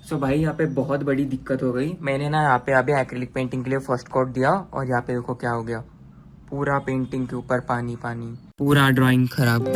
सो भाई यहाँ पे बहुत बड़ी दिक्कत हो गई। मैंने ना यहाँ पे अभी एक्रिलिक पेंटिंग के लिए फर्स्ट कोट दिया और यहाँ पे देखो क्या हो गया, पूरा पेंटिंग के ऊपर पानी पानी, पूरा ड्राइंग खराब।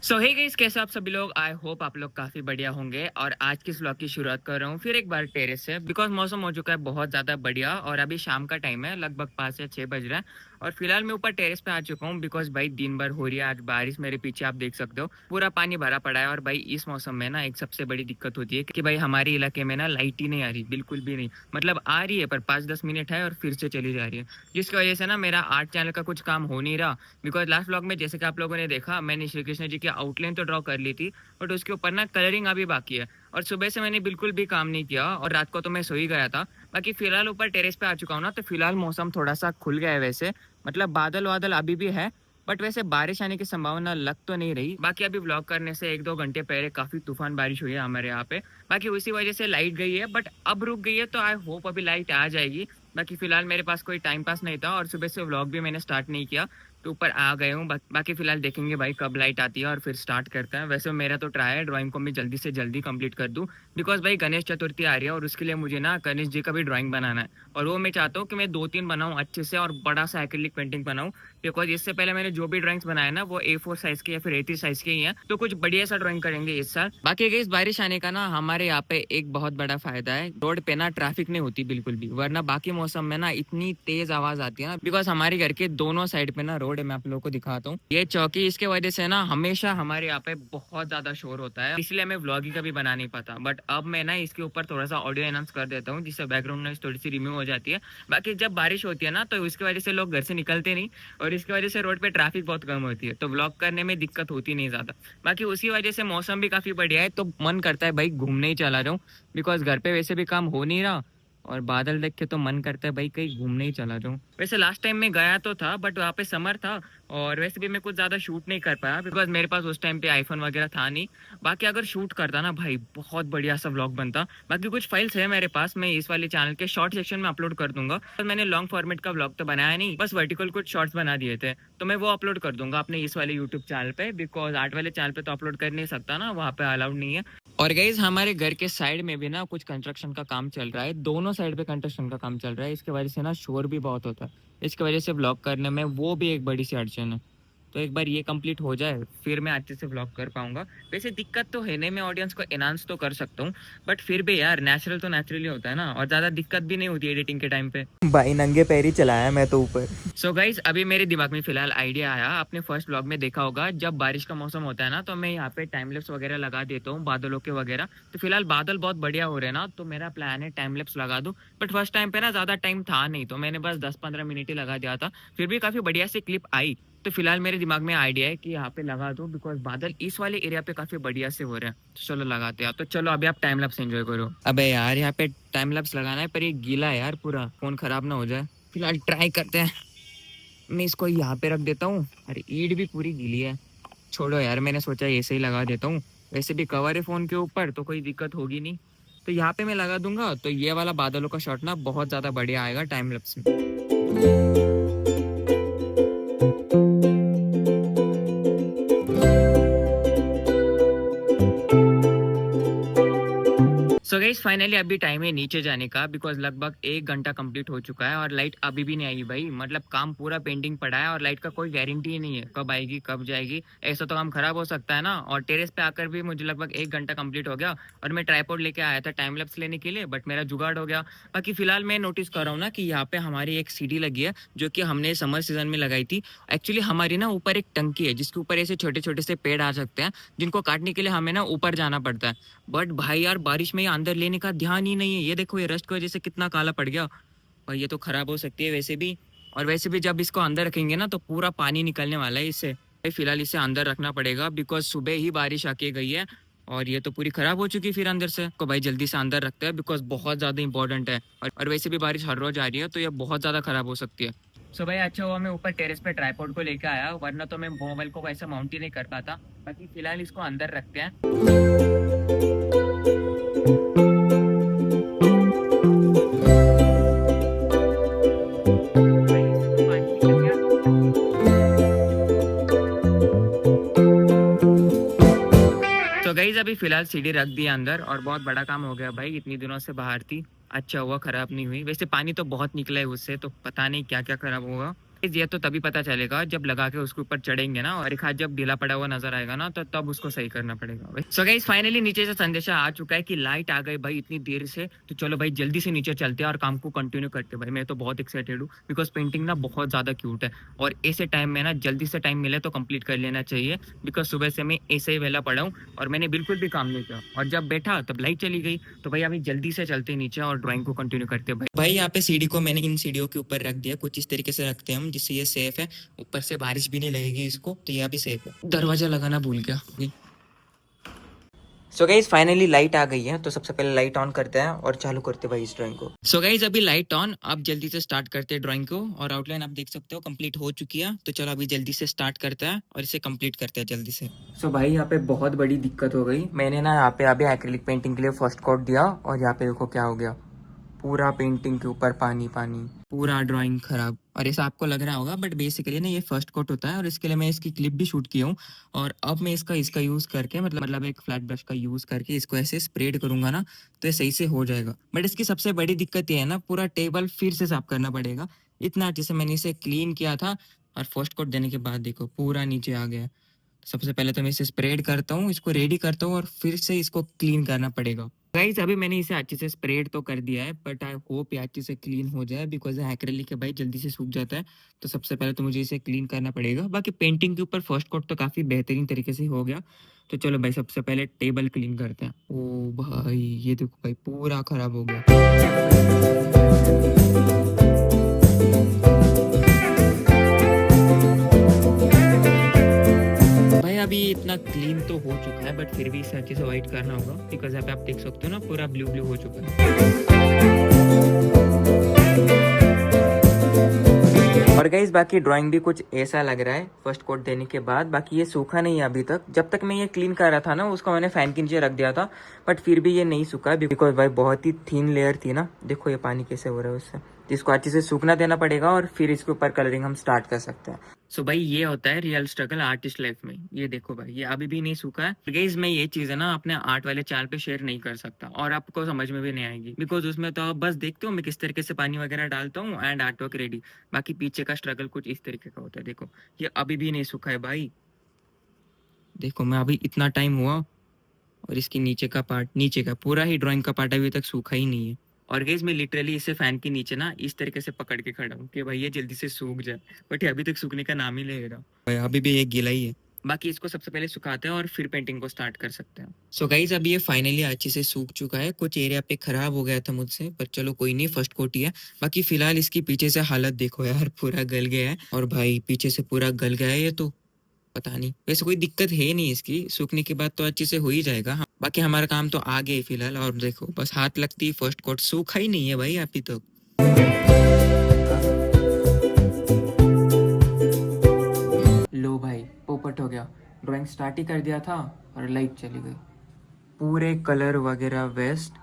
सो हे गाइस, कैसे आप सभी लोग? आई होप आप लोग काफी बढ़िया होंगे। और आज की इस व्लॉग की शुरुआत कर रहा हूँ फिर एक बार टेरेस से, बिकॉज मौसम हो चुका है बहुत ज्यादा बढ़िया और अभी शाम का टाइम है, लगभग 5 या 6 बज रहा है। और फिलहाल मैं ऊपर टेरेस पे आ चुका हूँ बिकॉज भाई दिन भर हो रही है आज बारिश। मेरे पीछे आप देख सकते हो पूरा पानी भरा पड़ा है। और भाई इस मौसम में ना एक सबसे बड़ी दिक्कत होती है कि भाई हमारे इलाके में ना लाइट ही नहीं आ रही, बिल्कुल भी नहीं। मतलब आ रही है पर 5-10 मिनट है और फिर से चली जा रही है, जिसकी वजह से ना मेरा आर्ट चैनल का कुछ काम हो नहीं रहा। बिकॉज लास्ट व्लॉग में जैसे कि आप लोगों ने देखा, मैंने श्री कृष्ण जी की आउटलाइन तो ड्रॉ कर ली थी, बट उसके ऊपर ना कलरिंग अभी बाकी है। और सुबह से मैंने बिल्कुल भी काम नहीं किया और रात को तो मैं सो ही गया था। बाकी फिलहाल ऊपर टेरेस पे आ चुका हूँ ना, तो फिलहाल मौसम थोड़ा सा खुल गया है वैसे। मतलब बादल वादल अभी भी है, बट वैसे बारिश आने की संभावना लग तो नहीं रही। बाकी अभी व्लॉग करने से 1-2 घंटे पहले काफी तूफान बारिश हुई है हमारे यहाँ पे। बाकी उसी वजह से लाइट गई है, बट अब रुक गई है, तो आई होप अभी लाइट आ जाएगी। बाकी फिलहाल मेरे पास कोई टाइम पास नहीं था और सुबह से व्लॉग भी मैंने स्टार्ट नहीं किया, तो ऊपर आ गए हूँ। बाकी फिलहाल देखेंगे भाई कब लाइट आती है और फिर स्टार्ट करते हैं। वैसे मेरा तो ट्राई है ड्राइंग को मैं जल्दी से जल्दी कंप्लीट कर दूं, बिकॉज भाई गणेश चतुर्थी आ रही है और उसके लिए मुझे ना गणेश जी का भी ड्राइंग बनाना है। और वो मैं चाहता हूँ कि मैं 2-3 बनाऊँ अच्छे से और बड़ा सा एक्रिलिक पेंटिंग बनाऊँ। बिकॉज इससे पहले मैंने जो भी ड्राइंग्स बनाए ना वो A4 साइज के या फिर A3 साइज के ही हैं, तो कुछ बढ़िया सा ड्राइंग करेंगे इस साल। बाकी इस बारिश आने का ना हमारे यहाँ पे एक बहुत बड़ा फायदा है, रोड पे ना ट्रैफिक नहीं होती बिल्कुल भी। वरना बाकी मौसम में ना इतनी तेज आवाज आती है ना, बिकॉज हमारे घर के दोनों साइड पे ना रोड है। मैं आप लोगों को दिखाता हूँ, ये चौकी, इसके वजह से ना हमेशा हमारे यहाँ पे बहुत ज्यादा शोर होता है, इसलिए मैं व्लॉगिंग कभी बना नहीं पाता। बट अब मैं ना इसके ऊपर थोड़ा सा ऑडियो एनहांस कर देता हूँ, जिससे बैकग्राउंड नॉइस थोड़ी सी रिमूव हो जाती है। बाकी जब बारिश होती है ना तो इसकी वजह से लोग घर से निकलते नहीं और इसकी वजह से रोड पे ट्रैफिक बहुत कम होती है, तो व्लॉग करने में दिक्कत होती नहीं ज्यादा। बाकी उसी वजह से मौसम भी काफी बढ़िया है, तो मन करता है भाई घूमने ही चला जाऊं, बिकॉज घर पे वैसे भी काम हो नहीं रहा और बादल देख के तो मन करता है भाई कहीं घूमने ही चला जाऊं। वैसे लास्ट टाइम मैं गया तो था, बट वहाँ पे समर था और वैसे भी मैं कुछ ज्यादा शूट नहीं कर पाया बिकॉज मेरे पास उस टाइम पे आईफोन वगैरह था नहीं। बाकी अगर शूट करता ना भाई बहुत बढ़िया सा व्लॉग बनता। बाकी कुछ फाइल्स है मेरे पास, मैं इस वाले चैनल के शॉर्ट सेक्शन में अपलोड कर दूंगा। तो मैंने लॉन्ग फॉर्मेट का व्लॉग तो बनाया नहीं, बस वर्टिकल कुछ शॉर्ट्स बना दिए थे, तो मैं वो अपलोड कर दूंगा अपने इस वाले यूट्यूब चैनल पे। बिकॉज आर्ट वाले चैनल पे तो अपलोड कर नहीं सकता ना, वहाँ पे अलाउड नहीं है। और गाइज हमारे घर के साइड में भी ना कुछ कंस्ट्रक्शन का काम चल रहा है, दोनों साइड पे कंस्ट्रक्शन का काम चल रहा है। इसके वजह से ना शोर भी बहुत होता है, इसकी वजह से व्लॉग करने में वो भी एक बड़ी सी अड़चन है। तो एक बार ये कंप्लीट हो जाए फिर मैं अच्छे से व्लॉग कर पाऊंगा। वैसे दिक्कत तो है नहीं, मैं ऑडियंस को एनहांस तो कर सकता हूँ, बट फिर भी यार नेचुरल तो नेचुरली होता है ना, और ज्यादा दिक्कत भी नहीं होती एडिटिंग के टाइम पे। भाई नंगे पैर ही चलाया मैं तो ऊपर। सो गाइज अभी मेरे दिमाग में फिलहाल आइडिया आया, आपने फर्स्ट व्लॉग में देखा होगा जब बारिश का मौसम होता है ना तो मैं यहाँ पे टाइम लैप्स वगैरह लगा देता हूँ बादलों के वगैरह। तो फिलहाल बादल बहुत बढ़िया हो रहे हैं ना, तो मेरा प्लान है टाइम लैप्स लगा दूं। बट फर्स्ट टाइम पे ना ज्यादा टाइम था नहीं, तो मैंने बस 10-15 मिनट ही लगा दिया था, फिर भी काफी बढ़िया सी क्लिप आई। तो फिलहाल मेरे दिमाग में आइडिया है कि यहाँ पे लगा दो, बिकॉज बादल इस वाले एरिया पे काफी बढ़िया से हो रहे हैं। तो चलो लगाते हैं। तो चलो अभी आप टाइम लैप्स एंजॉय करो। अबे यार यहाँ पे टाइम लैप्स लगाना है पर ये गीला है यार पूरा, फोन खराब ना हो जाए। फिलहाल ट्राई करते हैं, मैं इसको यहाँ पे रख देता हूँ। अरे ईड भी पूरी गीली है, छोड़ो यार, मैंने सोचा ऐसे ही लगा देता हूँ। वैसे भी कवर है फोन के ऊपर तो कोई दिक्कत होगी नहीं। तो यहाँ पे मैं लगा दूंगा, तो ये वाला बादलों का शॉट ना बहुत ज्यादा बढ़िया आएगा टाइम लैप्स में। सो गाइस फाइनली अभी टाइम है नीचे जाने का, बिकॉज लगभग 1 घंटा कंप्लीट हो चुका है और लाइट अभी भी नहीं आई भाई। मतलब काम पूरा पेंडिंग पड़ा है और लाइट का कोई गारंटी ही नहीं है कब आएगी कब जाएगी, ऐसा तो काम खराब हो सकता है ना। और टेरेस पे आकर भी मुझे लगभग 1 घंटा कंप्लीट हो गया और मैं ट्राइपॉड लेके आया था टाइम लैप्स लेने के लिए, बट मेरा जुगाड़ हो गया। बाकी फिलहाल मैं नोटिस कर रहा हूँ ना कि यहाँ पे हमारी एक सीढ़ी लगी है जो कि हमने समर सीजन में लगाई थी। एक्चुअली हमारी ना ऊपर एक टंकी है जिसके ऊपर ऐसे छोटे छोटे से पेड़ आ सकते हैं, जिनको काटने के लिए हमें ना ऊपर जाना पड़ता है। बट भाई यार बारिश में ये अंदर लेने का ध्यान ही नहीं है, ये देखो ये रस्ट की वजह से कितना काला पड़ गया भाई, ये तो खराब हो सकती है वैसे भी। और वैसे भी जब इसको अंदर रखेंगे ना तो पूरा पानी निकलने वाला है इससे। भाई फिलहाल इसे अंदर रखना पड़ेगा, बिकॉज सुबह ही बारिश आके गई है और ये तो पूरी खराब हो चुकी है। फिर अंदर से को भाई जल्दी से अंदर रखते हैं, बिकॉज बहुत ज्यादा इंपॉर्टेंट है। और वैसे भी बारिश हर रोज आ रही है तो ये बहुत ज्यादा खराब हो सकती है। सो भाई अच्छा हुआ मैं ऊपर टेरेस पे ट्राइपॉड को लेकर आया, वरना तो मैं मोबाइल को वैसे माउंट ही नहीं कर पाता। बाकी फिलहाल इसको अंदर रखते हैं। तो गाइस अभी फिलहाल सीढ़ी रख दिया अंदर और बहुत बड़ा काम हो गया भाई, इतनी दिनों से बाहर थी। अच्छा हुआ खराब नहीं हुई, वैसे पानी तो बहुत निकला है उससे, तो पता नहीं क्या क्या खराब होगा। ये तो तभी पता चलेगा जब लगा के उसके ऊपर चढ़ेंगे ना, और एक हाथ जब ढीला पड़ा हुआ नजर आएगा ना, तो तब उसको सही करना पड़ेगा। सो गाइस फाइनली नीचे से संदेशा आ चुका है कि लाइट आ गई भाई इतनी देर से। तो चलो भाई जल्दी से नीचे चलते हैं और काम को कंटिन्यू करते हैं। भाई मैं तो बहुत एक्साइटेड हूँ, बिकॉज पेंटिंग ना बहुत ज्यादा क्यूट है, और ऐसे टाइम में ना जल्दी से टाइम मिले तो कंप्लीट कर लेना चाहिए। बिकॉज सुबह से मैं ऐसे ही वेला पड़ा हूँ और मैंने बिल्कुल भी काम नहीं किया, और जब बैठा तब लाइट चली गई। तो भाई अभी जल्दी से चलते हैं नीचे और ड्राइंग को कंटिन्यू करते हैं। भाई यहाँ पे सीढ़ी को मैंने इन सीढ़ियों के ऊपर रख दिया, कुछ इस तरीके से रखते हैं हम जिससे ये सेफ है, ऊपर से बारिश भी नहीं लगेगी इसको, तो यह भी सेफ है। दरवाजा लगाना भूल गया। सो गाइज फाइनली लाइट आ गई है, तो सबसे पहले लाइट ऑन करते हैं और चालू करते हैं भाई इस ड्राइंग को। सो गाइज अभी लाइट ऑन, अब जल्दी से स्टार्ट करते हैं ड्राइंग को, और आउटलाइन आप देख सकते हो कंप्लीट हो चुकी है। तो चलो अभी जल्दी से स्टार्ट करते हैं और इसे कंप्लीट करते हैं जल्दी से। सो भाई यहाँ पे बहुत बड़ी दिक्कत हो गई, मैंने ना यहाँ पे अभी एक्रिलिक पेंटिंग के लिए फर्स्ट कोट दिया, और यहाँ पे देखो क्या हो गया, पूरा पेंटिंग के ऊपर पानी पानी, पूरा ड्राइंग खराब। और ऐसा आपको लग रहा होगा, बट बेसिकली ना ये फर्स्ट कोट होता है, और इसके लिए मैं इसकी क्लिप भी शूट किया हूँ। और अब मैं इसका यूज करके मतलब एक फ्लैट ब्रश का यूज करके इसको ऐसे स्प्रेड करूंगा ना, तो ये सही से हो जाएगा। बट इसकी सबसे बड़ी दिक्कत ये है ना, पूरा टेबल फिर से साफ करना पड़ेगा। इतना जैसे मैंने इसे क्लीन किया था, और फर्स्ट कोट देने के बाद देखो पूरा नीचे आ गया। सबसे पहले तो मैं इसे स्प्रेड करता हूँ, इसको रेडी करता हूँ, और फिर से इसको क्लीन करना पड़ेगा। गाइस अभी मैंने इसे अच्छे से स्प्रेड तो कर दिया है, बट आई होप ये अच्छे से क्लीन हो जाए, बिकॉज एक्रेलिक है भाई जल्दी से सूख जाता है। तो सबसे पहले तो मुझे इसे क्लीन करना पड़ेगा। बाकी पेंटिंग के ऊपर फर्स्ट कोट तो काफी बेहतरीन तरीके से हो गया। तो चलो भाई सबसे पहले टेबल क्लीन करते हैं। ओ भाई ये देखो भाई पूरा खराब हो गया। भाई अभी इतना क्लीन तो हो चुका है, बट फिर भी इसे अच्छे से वाइट करना होगा, बिकॉज यहाँ पे आप देख सकते हो ना पूरा ब्लू ब्लू हो चुका है। और गाइस बाकी ड्राइंग भी कुछ ऐसा लग रहा है फर्स्ट कोट देने के बाद। बाकी ये सूखा नहीं है अभी तक, जब तक मैं ये क्लीन कर रहा था ना उसको मैंने फैन के नीचे रख दिया था, बट फिर भी ये नहीं सूखा है, बिकॉज भाई बहुत ही थिन लेयर थी ना। देखो ये पानी कैसे हो रहा है उससे, जिसको अच्छे से सूखना देना पड़ेगा, और फिर इसके ऊपर कलरिंग हम स्टार्ट कर सकते हैं। सो भाई ये होता है रियल स्ट्रगल आर्टिस्ट लाइफ में। ये देखो भाई ये अभी भी नहीं सूखा है। गाइस मैं ये चीज है ना अपने आर्ट वाले चैनल पे शेयर नहीं कर सकता, और आपको समझ में भी नहीं आएगी, बिकॉज उसमें तो आप बस देखते हो मैं किस तरीके से पानी वगैरह डालता हूँ एंड आर्ट वर्क रेडी। बाकी पीछे का स्ट्रगल कुछ इस तरीके का होता है। देखो ये अभी भी नहीं सूखा है भाई, देखो मैं अभी इतना टाइम हुआ, और इसके नीचे का पार्ट, नीचे का पूरा ही ड्राइंग का पार्ट अभी तक सूखा ही नहीं है। और गाइस मैं लिटरली इसे फैन के नीचे ना इस तरीके से पकड़ के खड़ा हूँ कि भाई ये जल्दी से सूख जाए, बट ये अभी तक सूखने का नाम ही ले रहा भाई, अभी भी एक गीला ही है। बाकी इसको सबसे पहले सुखाते हैं और फिर पेंटिंग को स्टार्ट कर सकते हैं। सो गाइस अभी ये फाइनली अच्छे से सूख चुका है, कुछ एरिया पे खराब हो गया था मुझसे, पर चलो कोई नहीं, फर्स्ट कोट ही है। बाकी फिलहाल इसकी पीछे से हालत देखो यार, पूरा गल गया है, और भाई पीछे से पूरा गल गया है ये तो। पता नहीं, वैसे कोई दिक्कत है नहीं इसकी, सूखने के बाद तो अच्छे से हो ही जाएगा। हाँ, बाकी हमारा काम तो आगे है फिलहाल, और देखो बस हाथ लगती फर्स्ट कोट, सूखा ही नहीं है भाई अभी तक। लो भाई पोपट हो गया, ड्राइंग स्टार्ट ही कर दिया था और लाइट चली गई, पूरे कलर वगैरह वेस्ट,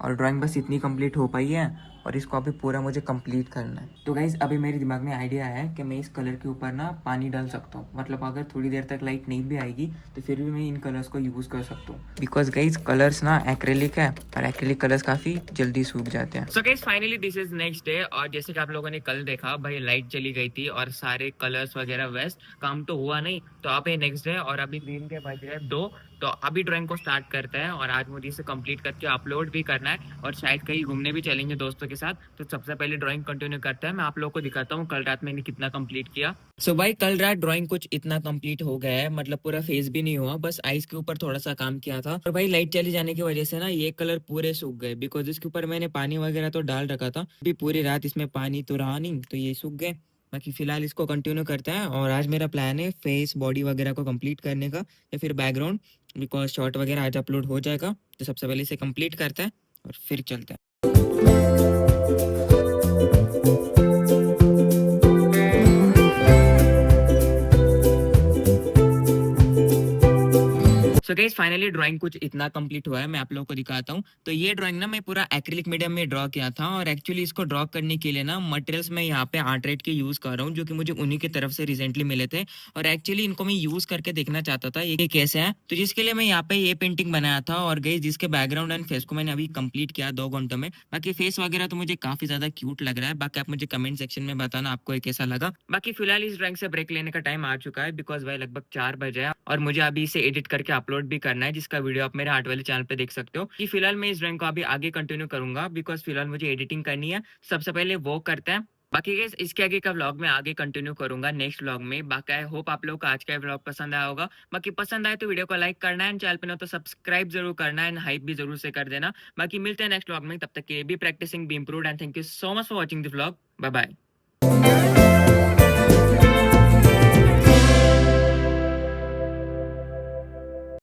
और ड्राइंग बस इतनी कंप्लीट हो पाई है, और इसको अभी पूरा मुझे कंप्लीट करना है। तो गाइज अभी मेरे दिमाग में आइडिया है कि मैं इस कलर के ऊपर ना पानी डाल सकता हूँ, मतलब अगर थोड़ी देर तक लाइट नहीं भी आएगी तो फिर भी मैं इन कलर्स को यूज़ कर सकता हूँ, बिकॉज गाइज कलर्स ना एक्रेलिक है, और एक्रेलिक कलर्स काफ़ी जल्दी सूख जाते हैं। So guys finally this is next day, और जैसे कि आप लोगों ने कल देखा भाई लाइट चली गई थी और सारे कलर्स वगैरह वेस्ट, काम तो हुआ नहीं। तो अब है नेक्स्ट डे, और अभी दिन के बज रहे 2, तो अभी ड्राइंग को स्टार्ट करते हैं, और आज मुझे इसे कंप्लीट करके अपलोड भी करना है, और शायद कहीं घूमने भी चलेंगे दोस्तों के साथ। तो सबसे पहले ड्राइंग कंटिन्यू करते हैं, मैं आप लोगों को दिखाता हूँ कल रात मैंने कितना कंप्लीट किया। सो भाई कल रात ड्राइंग कुछ इतना कंप्लीट हो गया है, मतलब पूरा फेस भी नहीं हुआ, बस आईज के ऊपर थोड़ा सा काम किया था। और भाई लाइट चली जाने की वजह से ना ये कलर पूरे सूख गए, बिकॉज इसके ऊपर मैंने पानी वगैरह तो डाल रखा था, अभी पूरी रात इसमें पानी तो रहा नहीं, तो ये सूख गए। बाकी फिलहाल इसको कंटिन्यू करते हैं, और आज मेरा प्लान है फेस बॉडी वगैरह को कंप्लीट करने का, या फिर बैकग्राउंड, बिकॉज शॉर्ट वगैरह आज अपलोड हो जाएगा। तो सबसे पहले इसे कंप्लीट करते हैं और फिर चलते हैं। सो सो गाइस फाइनली ड्राइंग कुछ इतना कंप्लीट हुआ है, मैं आप लोगों को दिखाता हूँ। तो ये ड्राइंग ना मैं पूरा एक्रिलिक मीडियम में ड्रॉ किया था और एक्चुअली इसको ड्रॉ करने के लिए ना मटेरियल्स मैं यहाँ पे आर्ट रेट के यूज़ कर रहा हूँ, जो कि मुझे उन्हीं की तरफ से रिसेंटली मिले थे और एक्चुअली इनको मैं यूज़ करके देखना चाहता था ये कैसे है। तो जिसके लिए मैं यहाँ पे ये पेंटिंग बनाया था और गाइस जिसके बैकग्राउंड एंड फेस को मैंने अभी कंप्लीट किया 2 घंटों में। बाकी फेस वगैरह तो मुझे काफ़ी ज़्यादा क्यूट लग रहा है। बाकी आप मुझे कमेंट सेक्शन में बताना आपको ये कैसा लगा। बाकी फिलहाल इस ड्राइंग से ब्रेक लेने का टाइम आ चुका है बिकॉज़ भाई लगभग 4 बजे है और मुझे अभी इसे एडिट करके अपलोड भी करना है, जिसका वीडियो आप मेरे आर्ट वाले चैनल पे देख सकते हो। कि फिलहाल मैं इस ड्राइंग को अभी आगे कंटिन्यू करूँगा बिकॉज़ फिलहाल मुझे एडिटिंग करनी है। सबसे पहले वो करते हैं। बाकी गाइस इसके आगे का व्लॉग मैं आगे कंटिन्यू करूँगा नेक्स्ट व्लॉग में। बाकी आई होप आप लोगों को आज का व्लॉग पसंद आया होगा। बाकी पसंद आए तो वीडियो को लाइक करना है एंड चैनल पे ना तो सब्सक्राइब ज़रूर करना है एंड हाइप भी ज़रूर से कर देना। बाकी मिलते हैं नेक्स्ट व्लॉग में, तब तक के लिए be practicing, be improved and thank you so much for watching this vlog. Bye bye.